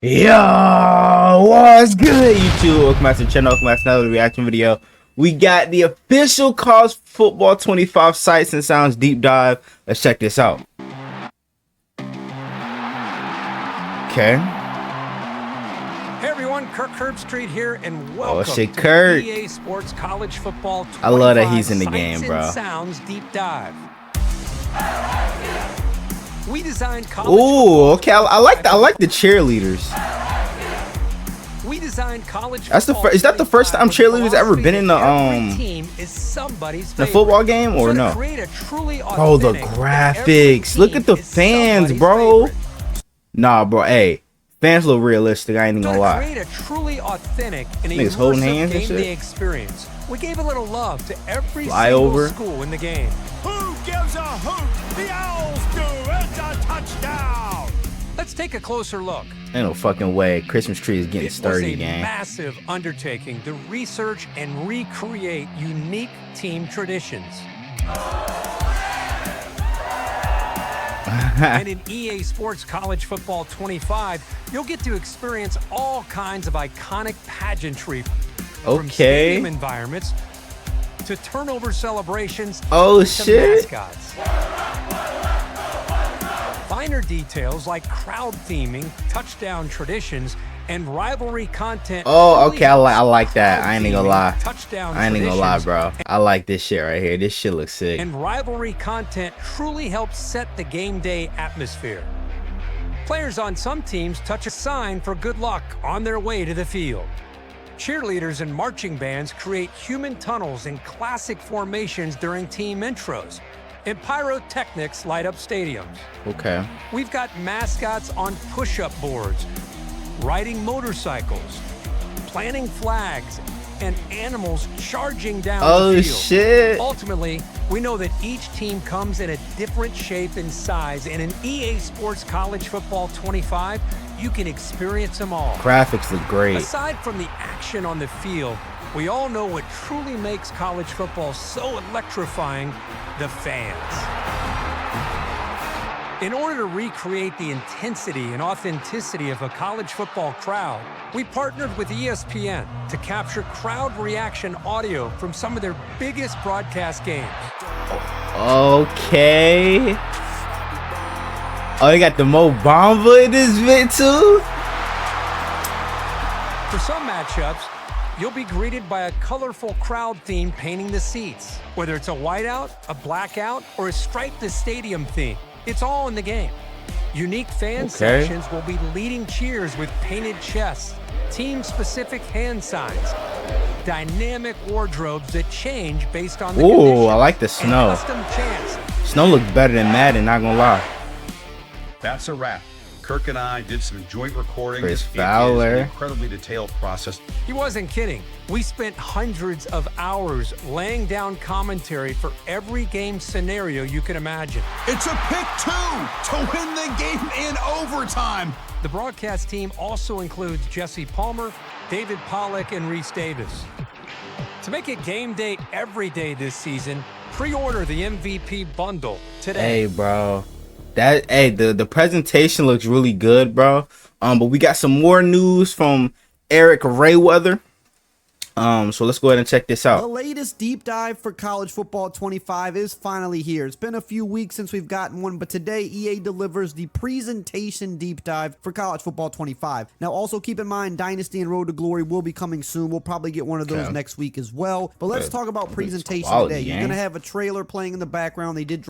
Yo, what's good, YouTube? Welcome back to the channel. Welcome back to another reaction video. We got the official College Football 25 Sights and Sounds deep dive. Let's check this out. Okay. Hey everyone, Kirk Herbstreit here, and welcome shit, to Kirk. EA Sports College Football 25 I love that he's in the Sights game, bro. and Sounds deep dive. We designed college. Ooh, okay. I like the cheerleaders. We designed college. That's the first. Is that the first time cheerleaders ever been in the team is somebody's the football game or no? Oh, the graphics. Look at the fans, bro. Nah, bro. Hey, fans look realistic. I ain't even gonna lie. Create a truly authentic and Niggas holding hands and game shit. day experience. We gave a little love to every Flyover. single school in the game. Who gives a hoot? The Owls do. It's a touchdown. Let's take a closer look. Ain't no fucking way. Christmas tree is getting It sturdy, was a gang. massive undertaking to research and recreate unique team traditions. And in EA Sports College Football 25, you'll get to experience all kinds of iconic pageantry, from Okay. stadium environments to turnover celebrations Oh to shit. mascots. Finer details like crowd theming, touchdown traditions, and rivalry content. Oh, truly okay. I like that. I ain't even gonna lie. touchdown I ain't even gonna lie, traditions bro. I like this shit right here. This shit looks sick. And rivalry content truly helps set the game day atmosphere. Players on some teams touch a sign for good luck on their way to the field. Cheerleaders and marching bands create human tunnels and classic formations during team intros. And pyrotechnics light up stadiums. Okay. We've got mascots on push-up boards, riding motorcycles, planting flags, and animals charging down Oh the field. shit. Ultimately, we know that each team comes in a different shape and size, and in EA Sports College Football 25, you can experience them all. Graphics look great. Aside from the action on the field, we all know what truly makes college football so electrifying: the fans. In order to recreate the intensity and authenticity of a college football crowd, we partnered with ESPN to capture crowd reaction audio from some of their biggest broadcast games. Okay. Oh, you got the Mo Bamba in this vid too? For some matchups, you'll be greeted by a colorful crowd theme painting the seats. Whether it's a whiteout, a blackout, or a stripe the stadium theme, it's all in the game. Unique fan sections will be leading cheers with painted chests, team-specific hand signs, dynamic wardrobes that change based on the condition, I like the and snow. custom chants. Snow look better than Madden, not gonna lie. That's a wrap. Kirk and I did some joint recording. Chris It is Fowler. an incredibly detailed process. He wasn't kidding. We spent hundreds of hours laying down commentary for every game scenario you can imagine. It's a pick two to win the game in overtime. The broadcast team also includes Jesse Palmer, David Pollack, and Reese Davis. To make it game day every day this season, pre-order the MVP bundle today. Hey, bro. The presentation looks really good, bro. But we got some more news from Eric Rayweather. So let's go ahead and check this The out. latest deep dive for College Football 25 is finally here. It's been a few weeks since we've gotten one, but today EA delivers the presentation deep dive for College Football 25. Now, also keep in mind, Dynasty and Road to Glory will be coming soon. We'll probably get one of those next week as well. But let's talk about presentation quality, today. You're gang. going to have a trailer playing in the background. They did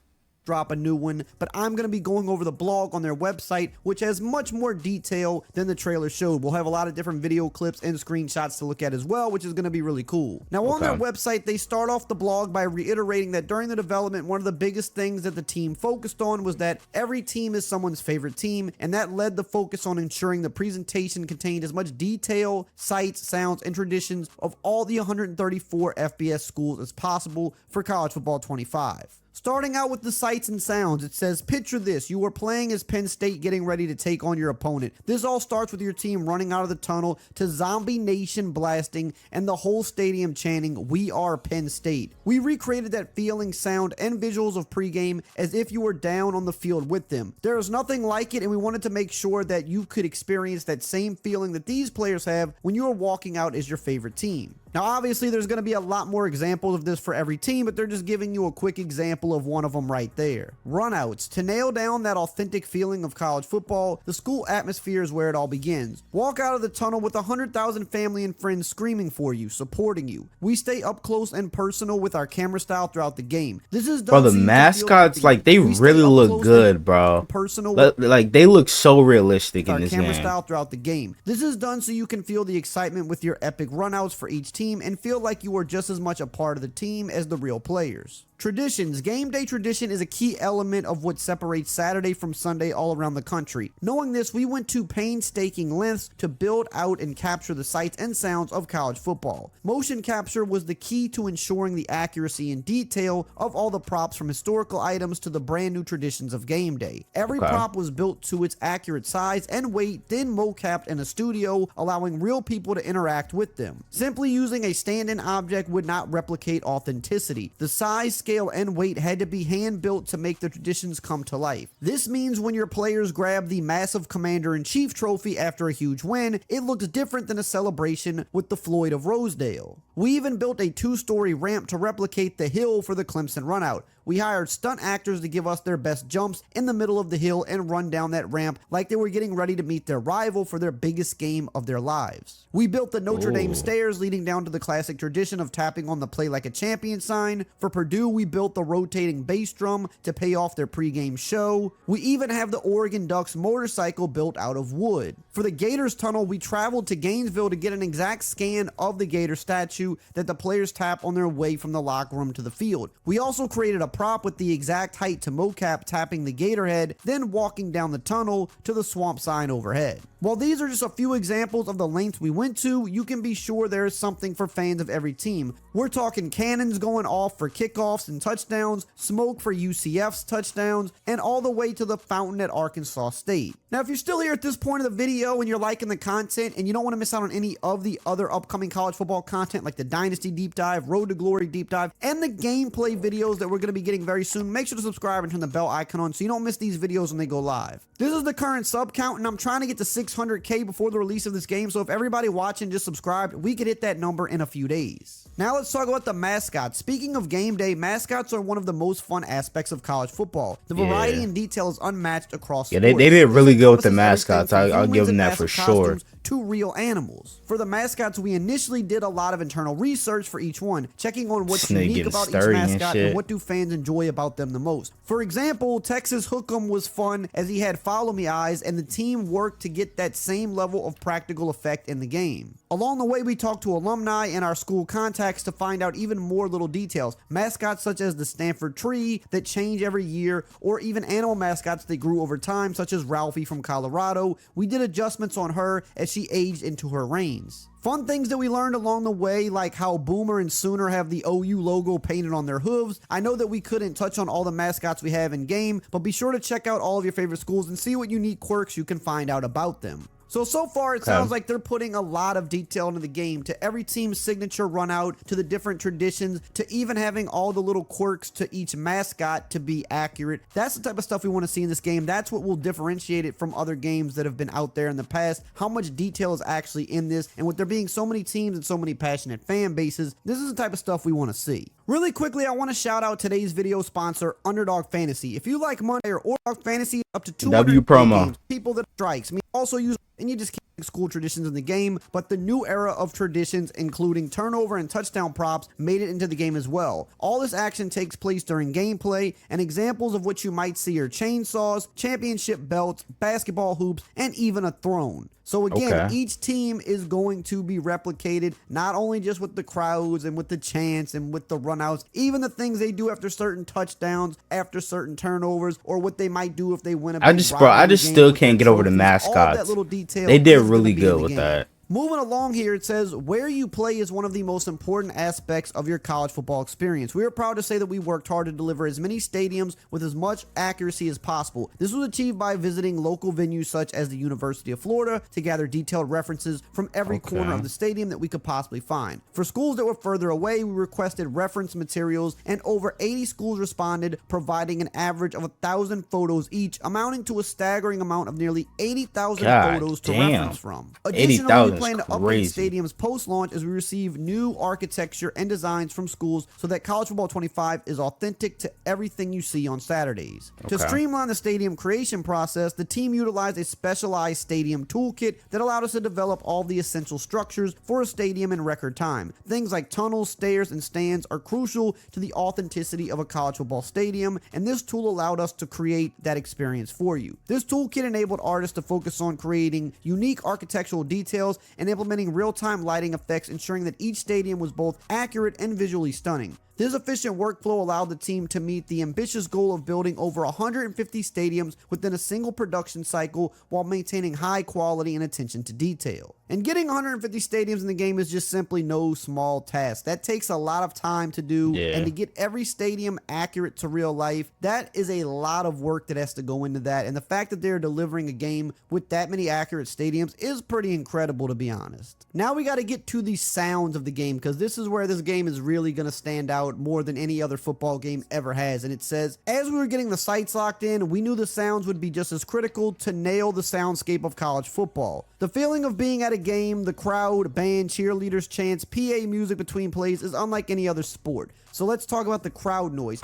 drop a new one, but I'm going to be going over the blog on their website, which has much more detail than the trailer showed. We'll have a lot of different video clips and screenshots to look at as well, which is going to be really cool. Now, on their website, they start off the blog by reiterating that during the development, one of the biggest things that the team focused on was that every team is someone's favorite team, and that led the focus on ensuring the presentation contained as much detail, sights, sounds, and traditions of all the 134 FBS schools as possible for College Football 25. Starting out with the sights and sounds, it says, picture this, you are playing as Penn State getting ready to take on your opponent. This all starts with your team running out of the tunnel to Zombie Nation blasting and the whole stadium chanting, "We are Penn State." We recreated that feeling, sound, and visuals of pregame as if you were down on the field with them. There is nothing like it, and we wanted to make sure that you could experience that same feeling that these players have when you are walking out as your favorite team. Now, obviously, there's going to be a lot more examples of this for every team, but they're just giving you a quick example of one of them right there. Runouts. To nail down that authentic feeling of college football, the school atmosphere is where it all begins. Walk out of the tunnel with 100,000 family and friends screaming for you, supporting you. We stay up close and personal with our camera style throughout the game. This is done Bro, the so you can feel mascots, like, they we stay really up look close good, and bro. personal Like, they look so realistic in our this camera game. style throughout the game. This is done so you can feel the excitement with your epic runouts for each team and feel like you are just as much a part of the team as the real players. Traditions. Game day tradition is a key element of what separates Saturday from Sunday all around the country. Knowing this, we went to painstaking lengths to build out and capture the sights and sounds of college football. Motion capture was the key to ensuring the accuracy and detail of all the props, from historical items to the brand new traditions of game day. Every prop was built to its accurate size and weight, then mocapped in a studio, allowing real people to interact with them. Simply using a stand-in object would not replicate authenticity. The size, scale, and weight had to be hand-built to make the traditions come to life. This means when your players grab the massive Commander-in-Chief trophy after a huge win, it looks different than a celebration with the Floyd of Rosedale. We even built a 2-story ramp to replicate the hill for the Clemson runout. We hired stunt actors to give us their best jumps in the middle of the hill and run down that ramp like they were getting ready to meet their rival for their biggest game of their lives. We built the Notre Dame stairs leading down to the classic tradition of tapping on the "Play Like a Champion" sign. For Purdue, we built the rotating bass drum to pay off their pregame show. We even have the Oregon Ducks motorcycle built out of wood. For the Gators tunnel, we traveled to Gainesville to get an exact scan of the Gator statue that the players tap on their way from the locker room to the field. We also created a prop with the exact height to mocap tapping the gator head, then walking down the tunnel to the swamp sign overhead. While these are just a few examples of the lengths we went to, you can be sure there is something for fans of every team. We're talking cannons going off for kickoffs and touchdowns, smoke for UCF's touchdowns, and all the way to the fountain at Arkansas State. Now, if you're still here at this point of the video and you're liking the content and you don't want to miss out on any of the other upcoming college football content like the Dynasty Deep Dive, Road to Glory Deep Dive, and the gameplay videos that we're going to be getting very soon, make sure to subscribe and turn the bell icon on so you don't miss these videos when they go live. This is the current sub count, and I'm trying to get to 600K before the release of this game, so if everybody watching just subscribed, we could hit that number in a few days. Now let's talk about the mascots. Speaking of game day, mascots are one of the most fun aspects of college football. The variety and detail is unmatched across sports. They did really good with the This encompasses mascots. everything I'll from give them humans that in for massive sure. costumes to real animals. For the mascots, we initially did a lot of internal research for each one, checking on what's This nigga unique getting about each sturdy and mascot shit. and what do fans enjoy about them the most. For example, Texas Hook'em was fun as he had follow me eyes, and the team worked to get that same level of practical effect in the game. Along the way, we talked to alumni and our school contacts to find out even more little details. Mascots such as the Stanford tree that change every year, or even animal mascots that grew over time, such as Ralphie from Colorado. We did adjustments on her as she aged into her reigns. Fun things that we learned along the way, like how Boomer and Sooner have the OU logo painted on their hooves. I know that we couldn't touch on all the mascots we have in game, but be sure to check out all of your favorite schools and see what unique quirks you can find out about them. So far, it sounds like they're putting a lot of detail into the game, to every team's signature run out, to the different traditions, to even having all the little quirks to each mascot to be accurate. That's the type of stuff we want to see in this game. That's what will differentiate it from other games that have been out there in the past. How much detail is actually in this, and with there being so many teams and so many passionate fan bases, this is the type of stuff we want to see. Really quickly, I want to shout out today's video sponsor, Underdog Fantasy. If you like Monday or Underdog Fantasy, up to 200 W promo. games, people that strikes. I mean, also use, and you just can't school traditions in the game, but the new era of traditions, including turnover and touchdown props, made it into the game as well. All this action takes place during gameplay, and examples of what you might see are chainsaws, championship belts, basketball hoops, and even a throne. So again, each team is going to be replicated, not only just with the crowds and with the chants and with the runouts, even the things they do after certain touchdowns, after certain turnovers, or what they might do if they win a big I just rivalry game still with can't their get over the trophies. All that mascots. little detail They did is gonna really be in good the with game. that. Moving along here, it says, where you play is one of the most important aspects of your college football experience. We are proud to say that we worked hard to deliver as many stadiums with as much accuracy as possible. This was achieved by visiting local venues such as the University of Florida to gather detailed references from every corner of the stadium that we could possibly find. For schools that were further away, we requested reference materials, and over 80 schools responded, providing an average of 1,000 photos each, amounting to a staggering amount of nearly 80,000 photos to reference from. Additionally, we plan to update stadiums post-launch as we receive new architecture and designs from schools so that College Football 25 is authentic to everything you see on Saturdays. To streamline the stadium creation process, the team utilized a specialized stadium toolkit that allowed us to develop all the essential structures for a stadium in record time. Things like tunnels, stairs, and stands are crucial to the authenticity of a college football stadium, and this tool allowed us to create that experience for you. This toolkit enabled artists to focus on creating unique architectural details and implementing real-time lighting effects, ensuring that each stadium was both accurate and visually stunning. This efficient workflow allowed the team to meet the ambitious goal of building over 150 stadiums within a single production cycle while maintaining high quality and attention to detail. And getting 150 stadiums in the game is just simply no small task. That takes a lot of time to do, and to get every stadium accurate to real life, that is a lot of work that has to go into that. And the fact that they're delivering a game with that many accurate stadiums is pretty incredible, to be honest. Now we got to get to the sounds of the game, because this is where this game is really going to stand out more than any other football game ever has. And it says, as we were getting the sights locked in, we knew the sounds would be just as critical to nail the soundscape of college football. The feeling of being at a game, the crowd, band, cheerleaders, chants, PA music between plays is unlike any other sport. So let's talk about the crowd noise.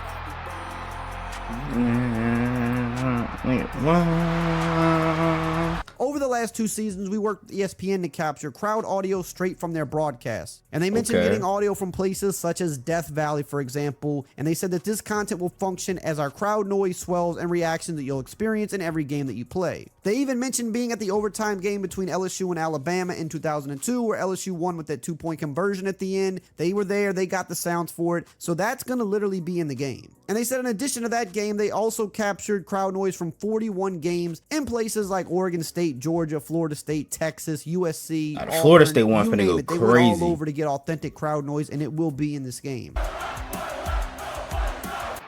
Over the last 2 seasons, we worked with ESPN to capture crowd audio straight from their broadcasts. And they mentioned getting audio from places such as Death Valley, for example. And they said that this content will function as our crowd noise swells and reactions that you'll experience in every game that you play. They even mentioned being at the overtime game between LSU and Alabama in 2002, where LSU won with that 2-point conversion at the end. They were there, they got the sounds for it. So that's going to literally be in the game. And they said in addition to that game, they also captured crowd noise from 41 games in places like Oregon State, Georgia, Florida State, Texas, USC, Auburn, Florida State one finna go They crazy. went all over to get authentic crowd noise, and it will be in this game.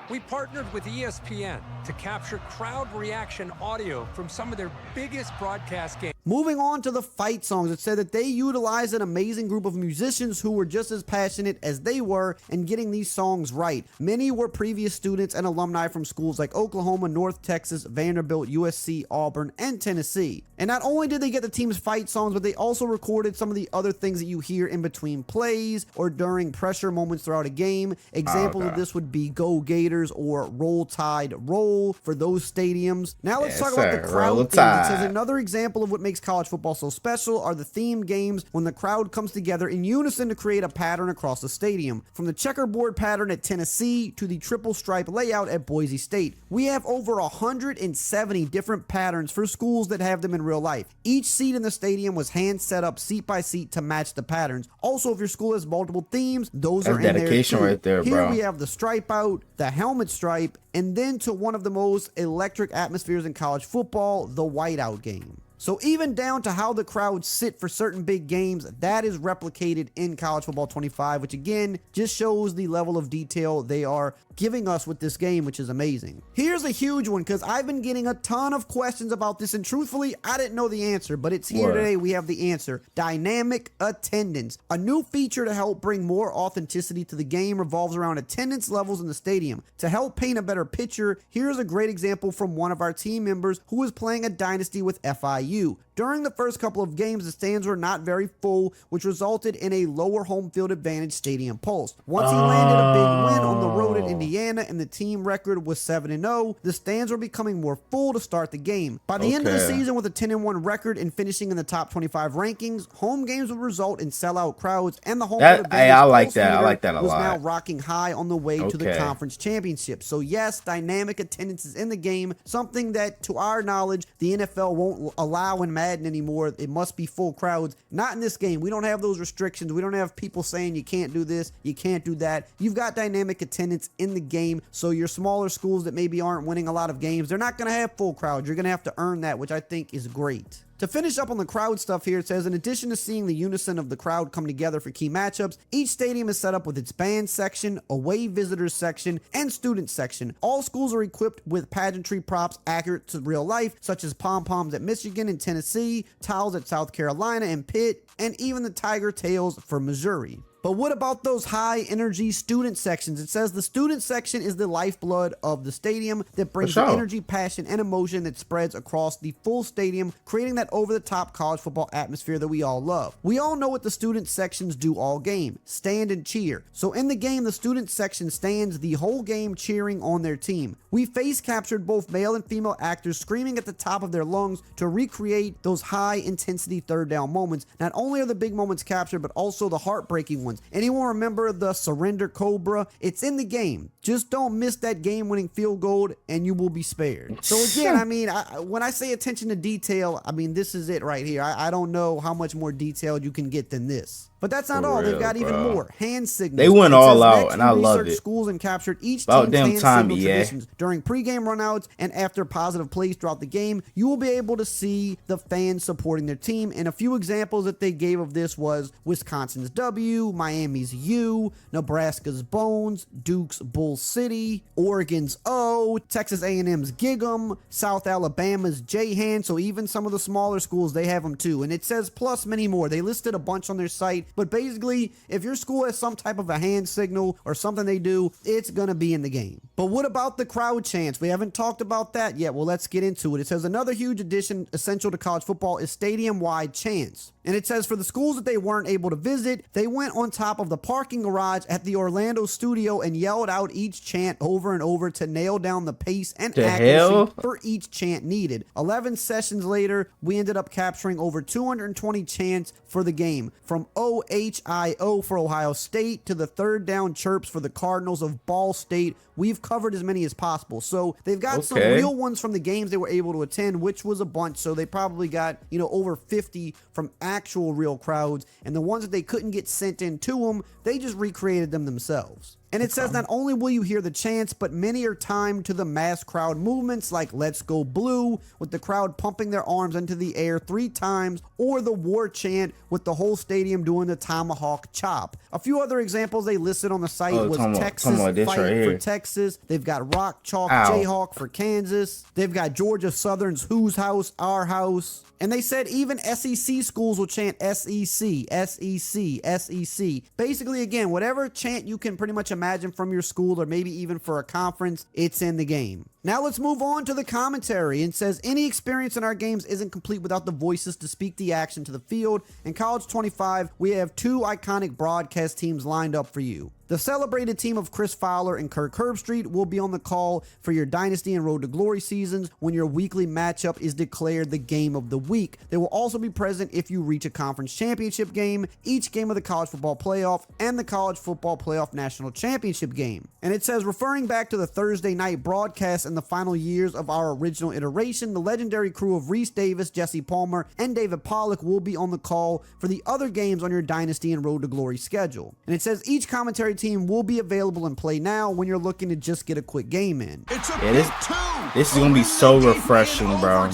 We partnered with ESPN to capture crowd reaction audio from some of their biggest broadcast games. Moving on to the fight songs, it said that they utilized an amazing group of musicians who were just as passionate as they were in getting these songs right. Many were previous students and alumni from schools like Oklahoma, North Texas, Vanderbilt, USC, Auburn, and Tennessee. And not only did they get the team's fight songs, but they also recorded some of the other things that you hear in between plays or during pressure moments throughout a game. Examples of this would be Go Gators or Roll Tide Roll for those stadiums. Now let's talk about the crowd theme. It says another example of what makes college football so special are the theme games when the crowd comes together in unison to create a pattern across the stadium. From the checkerboard pattern at Tennessee to the triple stripe layout at Boise State. We have over 170 different patterns for schools that have them in real life. Each seat in the stadium was hand set up seat by seat to match the patterns. Also, if your school has multiple themes, those are in there too. Dedication right there, bro. Here we have the stripe out, the helmet stripe, and then to one of the most electric atmospheres in college football, the whiteout game. So even down to how the crowds sit for certain big games, that is replicated in College Football 25, which again just shows the level of detail they are giving us with this game, which is amazing. Here's a huge one, because I've been getting a ton of questions about this, and truthfully, I didn't know the answer, but it's here today. We have the answer. Dynamic attendance. A new feature to help bring more authenticity to the game revolves around attendance levels in the stadium. To help paint a better picture, here's a great example from one of our team members who was playing a dynasty with FIU. During the first couple of games, the stands were not very full, which resulted in a lower home field advantage stadium pulse. Once he landed a big win on the road at Indiana and the team record was 7-0, the stands were becoming more full to start the game. By the end of the season, with a 10-1 record and finishing in the top 25 rankings, home games would result in sellout crowds, and the home field advantage I like that a was lot. now rocking high on the way to the conference championship. So yes, dynamic attendance is in the game, something that, to our knowledge, the NFL won't allow in Madden anymore. It must be full crowds. Not in this game. We don't have those restrictions. We don't have people saying you can't do this, you can't do that. You've got dynamic attendance in the game, so your smaller schools that maybe aren't winning a lot of games, they're not going to have full crowds. You're going to have to earn that, which I think is great. To finish up on the crowd stuff here, it says, in addition to seeing the unison of the crowd come together for key matchups, each stadium is set up with its band section, away visitors section, and student section. All schools are equipped with pageantry props accurate to real life, such as pom-poms at Michigan and Tennessee, towels at South Carolina and Pitt, and even the tiger tails for Missouri. But what about those high energy student sections? It says the student section is the lifeblood of the stadium that brings the energy, passion, and emotion that spreads across the full stadium, creating that over-the-top college football atmosphere that we all love. We all know what the student sections do all game: stand and cheer. So in the game, the student section stands the whole game cheering on their team. We face captured both male and female actors screaming at the top of their lungs to recreate those high intensity third down moments. Not only are the big moments captured, but also the heartbreaking ones. Anyone remember the surrender cobra? It's in the game. Just don't miss that game-winning field goal and you will be spared. So again, I mean, when I say attention to detail, I mean, this is it right here. I don't know how much more detailed you can get than this. But that's not all. They've got even more. Hand signals. They went all out, and I love it. Schools and captured each About team's damn hand time, signal yeah. traditions. During pregame runouts and after positive plays throughout the game, you will be able to see the fans supporting their team. And a few examples that they gave of this was Wisconsin's W, Miami's U, Nebraska's Bones, Duke's Bull City, Oregon's O, Texas A&M's Gig'em, South Alabama's J-Hand. So even some of the smaller schools, they have them too. And it says plus many more. They listed a bunch on their site. But basically, if your school has some type of a hand signal or something they do, it's going to be in the game. But what about the crowd chants? We haven't talked about that yet. Well, let's get into it. It says another huge addition essential to college football is stadium-wide chants. And it says for the schools that they weren't able to visit, they went on top of the parking garage at the Orlando studio and yelled out each chant over and over to nail down the pace and accuracy for each chant needed. 11 sessions later, we ended up capturing over 220 chants for the game, from OHIO for Ohio State to the third down chirps for the Cardinals of Ball State. We've covered as many as possible. So they've got some real ones from the games they were able to attend, which was a bunch. So they probably got, over 50 from actual real crowds. And the ones that they couldn't get sent in to them, they just recreated them themselves. And it says not only will you hear the chants, but many are timed to the mass crowd movements like Let's Go Blue, with the crowd pumping their arms into the air 3 times, or the war chant with the whole stadium doing the tomahawk chop. A few other examples they listed on the site was Texas Fight for Texas. They've got Rock Chalk Jayhawk for Kansas. They've got Georgia Southern's Whose House, Our House. And they said even SEC schools will chant SEC, SEC, SEC. Basically, again, whatever chant you can pretty much imagine from your school or maybe even for a conference, it's in the game. Now let's move on to the commentary. It says any experience in our games isn't complete without the voices to speak the action to the field. In College 25, we have 2 iconic broadcast teams lined up for you. The celebrated team of Chris Fowler and Kirk Herbstreit will be on the call for your Dynasty and Road to Glory seasons when your weekly matchup is declared the game of the week. They will also be present if you reach a conference championship game, each game of the College Football Playoff, and the College Football Playoff National Championship game. And it says, referring back to the Thursday night broadcast in the final years of our original iteration, the legendary crew of Reese Davis, Jesse Palmer, and David Pollock will be on the call for the other games on your Dynasty and Road to Glory schedule. And it says each commentary team will be available and play now when you're looking to just get a quick game in. It's a this is gonna be so refreshing, bro.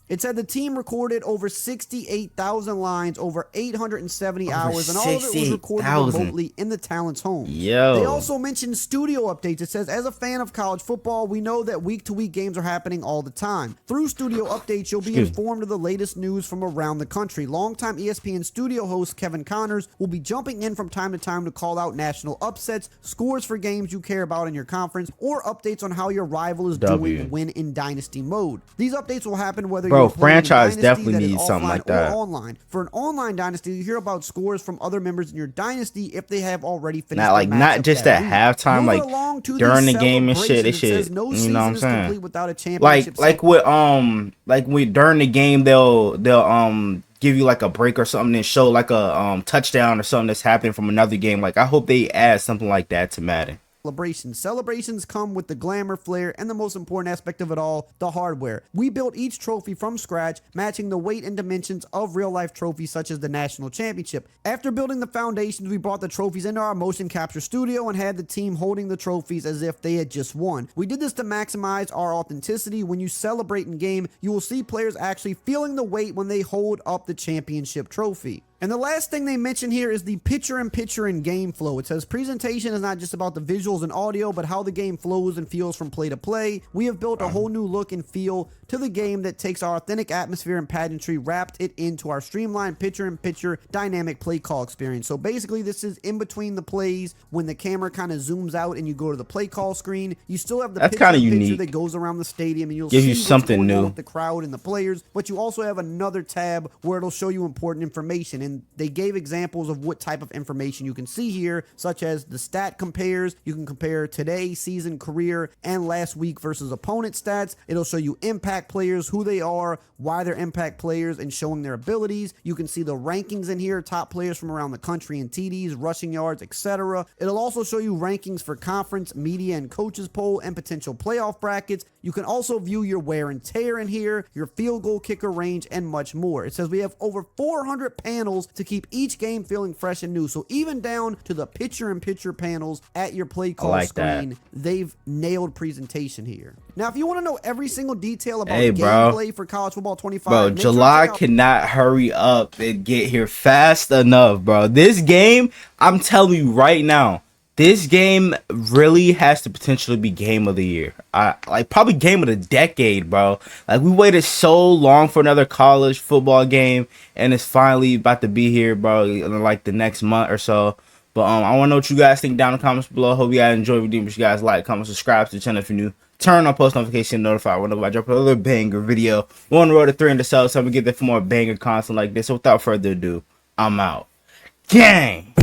It said the team recorded over 68,000 lines over 870 hours, and all of it was recorded remotely in the talent's homes. They also mentioned studio updates. It says, as a fan of college football, we know that week-to-week games are happening all the time. Through studio updates, you'll be informed of the latest news from around the country. Longtime ESPN studio host Kevin Connors will be jumping in from time to time to call out national upsets, scores for games you care about in your conference, or updates on how your rival is doing when in Dynasty mode. These updates will happen whether franchise definitely needs something like that. Online. For an online Dynasty, you hear about scores from other members in your Dynasty if they have already finished. Not just at halftime, like during the game and shit. They should, you know what I'm saying? Like with during the game, they'll give you like a break or something and show like a touchdown or something that's happening from another game. Like I hope they add something like that to Madden. Celebrations come with the glamour, flair, and the most important aspect of it all, the hardware. We built each trophy from scratch, matching the weight and dimensions of real-life trophies such as the National Championship. After building the foundations, we brought the trophies into our motion capture studio and had the team holding the trophies as if they had just won. We did this to maximize our authenticity. When you celebrate in game, you will see players actually feeling the weight when they hold up the championship trophy. And the last thing they mention here is the picture-in-picture and game flow. It says presentation is not just about the visuals and audio, but how the game flows and feels from play to play. We have built a whole new look and feel to the game that takes our authentic atmosphere and pageantry, wrapped it into our streamlined picture-in-picture dynamic play call experience. So basically, this is in between the plays when the camera kind of zooms out and you go to the play call screen. You still have the picture-in-picture that goes around the stadium, and you'll see something new with the crowd and the players. But you also have another tab where it'll show you important information. And they gave examples of what type of information you can see here, such as the stat compares. You can compare today, season, career, and last week versus opponent stats. It'll show you impact players, who they are, why they're impact players, and showing their abilities. You can see the rankings in here, top players from around the country and TDs, rushing yards, etc. It'll also show you rankings for conference, media, and coaches poll, and potential playoff brackets. You can also view your wear and tear in here, your field goal kicker range, and much more. It says we have over 400 panels to keep each game feeling fresh and new. So even down to the picture-in-picture panels at your play call screen, they've nailed presentation here. Now, if you want to know every single detail about gameplay for College Football 25, bro, July cannot hurry up and get here fast enough, bro. This game, I'm telling you right now, this game really has the potential to be game of the year. Like probably game of the decade, bro. Like we waited so long for another college football game, and it's finally about to be here, bro. In like the next month or so. But I want to know what you guys think down in the comments below. Hope you guys enjoy redeeming. You guys like, comment, subscribe to the channel if you're new. Turn on post notification, notify whenever I drop another banger video. We're on the road to 300 subs, so I'm gonna get there for more banger content like this. So without further ado, I'm out. Gang.